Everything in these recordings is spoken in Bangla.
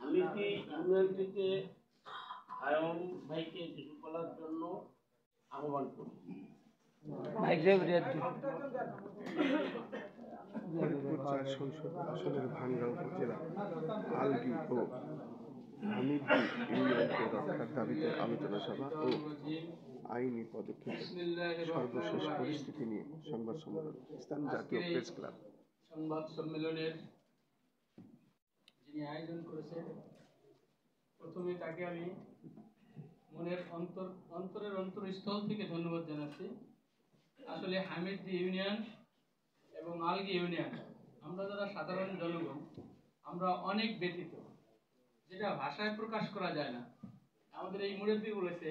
আমি কি ইউনিয়ন থেকে আয়ন ভাইকে কিছু বলার জন্য আহ্বান করি। আসনের ভাঙ্গা উপজেলা আলগি ও হামিদপুর ইউনিয়নকে রক্ষার দাবিতে আলোচনা সভা ও আইনি পদক্ষেপ সর্বশেষ পরিস্থিতি নিয়ে সংবাদ সম্মেলন স্থান জাতীয় প্রেস ক্লাব। সংবাদ সম্মেলনের যিনি আয়োজন করেছেন, প্রথমে তাকে আমি মনের অন্তরের অন্তরস্থল থেকে ধন্যবাদ জানাচ্ছি। আসলে হামিদপুর ইউনিয়ন এবং আলগি ইউনিয়ন, আমরা যারা সাধারণ জনগণ, আমরা অনেক ব্যথিত, যেটা ভাষায় প্রকাশ করা যায় না। আমাদের এই মুরব্বী বলেছে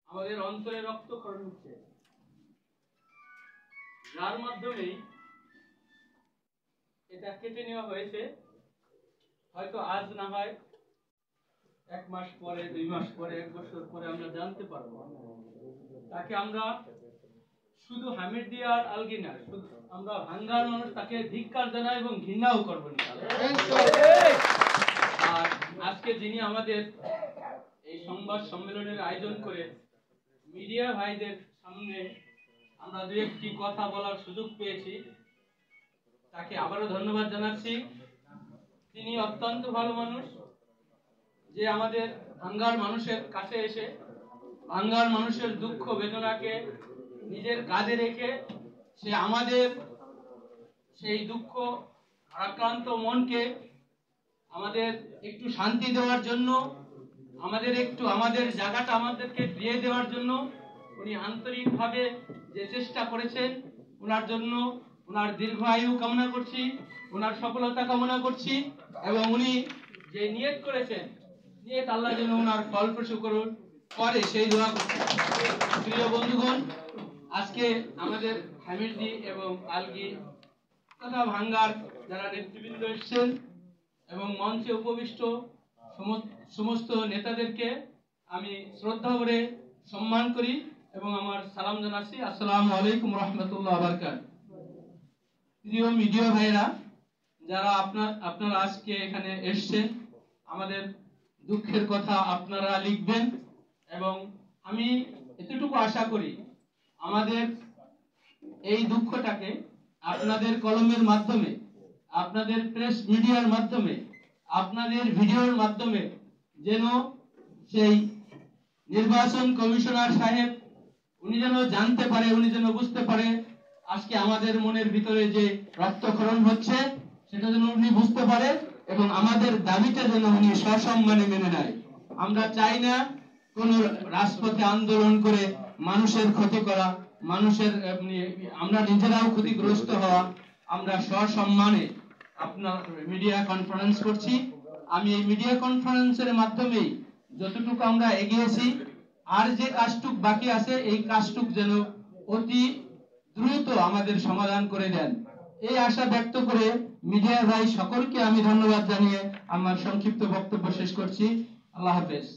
আমাদের অন্তরে রক্তক্ষরণ হচ্ছে, যার মাধ্যমে এটা কেটে নেওয়া হয়েছে। হয়তো আজ না হয় 1 মাস পরে, 2 মাস পরে, 1 বছর পরে আমরা জানতে পারবো। তাকে আমরা শুধু হামিদপুর আর আলগি না, শুধু আমরা ভাঙ্গার মানুষ তাকে ধিক্কার জানাই এবং ঘৃণাও করবো না। আর আজকে যিনি আমাদের এই সংবাদ সম্মেলনের আয়োজন করে মিডিয়া ভাইদের সামনে আমরা 2-1টি কথা বলার সুযোগ পেয়েছি, তাকে আবারও ধন্যবাদ জানাচ্ছি। তিনি অত্যন্ত ভালো মানুষ, যে আমাদের ভাঙ্গার মানুষের কাছে এসে ভাঙ্গার মানুষের দুঃখ বেদনাকে নিজের কাঁধে রেখে সে আমাদের সেই দুঃখ আক্রান্ত মনকে আমাদের একটু শান্তি দেওয়ার জন্য, আমাদের জায়গাটা আমাদেরকে দিয়ে দেওয়ার জন্য উনি আন্তরিকভাবে যে চেষ্টা করেছেন, ওনার জন্য ওনার দীর্ঘ আয়ু কামনা করছি, ওনার সফলতা কামনা করছি, এবং উনি যে নিয়ত করেছেন, নিয়ত আল্লাহ যেন ওনার ফলপ্রসূ করে সেই দোয়া করছি। প্রিয় বন্ধুগণ, আজকে আমাদের হামিদপুর এবং আলগি তথা ভাঙ্গার যারা নেতৃবৃন্দ এসেছেন এবং মঞ্চে উপবিষ্ট সমস্ত নেতাদেরকে আমি শ্রদ্ধা করে সম্মান করি এবং আমার সালাম জানাচ্ছি। আসসালামু আলাইকুম রহমতুল্লাহ বারাকাতুহু। প্রিয় মিডিয়া ভাইরা, যারা আপনারা আজকে এখানে এসেছেন, আমাদের দুঃখের কথা আপনারা লিখবেন এবং আমি এতটুকু আশা করি আমাদের এই দুঃখটাকে আপনাদের কলমের মাধ্যমে, আপনাদের প্রেস মিডিয়ার মাধ্যমে, আপনাদের ভিডিওর মাধ্যমে যেন সেই নির্বাচন কমিশনার সাহেব উনি যেন জানতে পারে, উনি যেন বুঝতে পারে আজকে আমাদের মনের ভিতরে যে রক্তক্ষরণ হচ্ছে সেটা যেন উনি বুঝতে পারে এবং আমাদের দাবিটা যেন উনি সসম্মানে মেনে নেয়। আমরা চাই না কোন রাজপথে আন্দোলন করে মানুষের ক্ষতি করা, আমরা নিজেরাও ক্ষতিগ্রস্ত হওয়া। আমরা সসম্মানে আপনার মিডিয়া কনফারেন্স করছি। আমি এই মিডিয়া কনফারেন্সের মাধ্যমে যতটুকু আমরা এগিয়েছি, আর যে কাজটুক বাকি আছে এই কাজটুক যেন অতি দ্রুত আমাদের সমাধান করে দেন, এই আশা ব্যক্ত করে মিডিয়া ভাই সকলকে আমি ধন্যবাদ জানিয়ে আমার সংক্ষিপ্ত বক্তব্য শেষ করছি। আল্লাহ হাফেজ।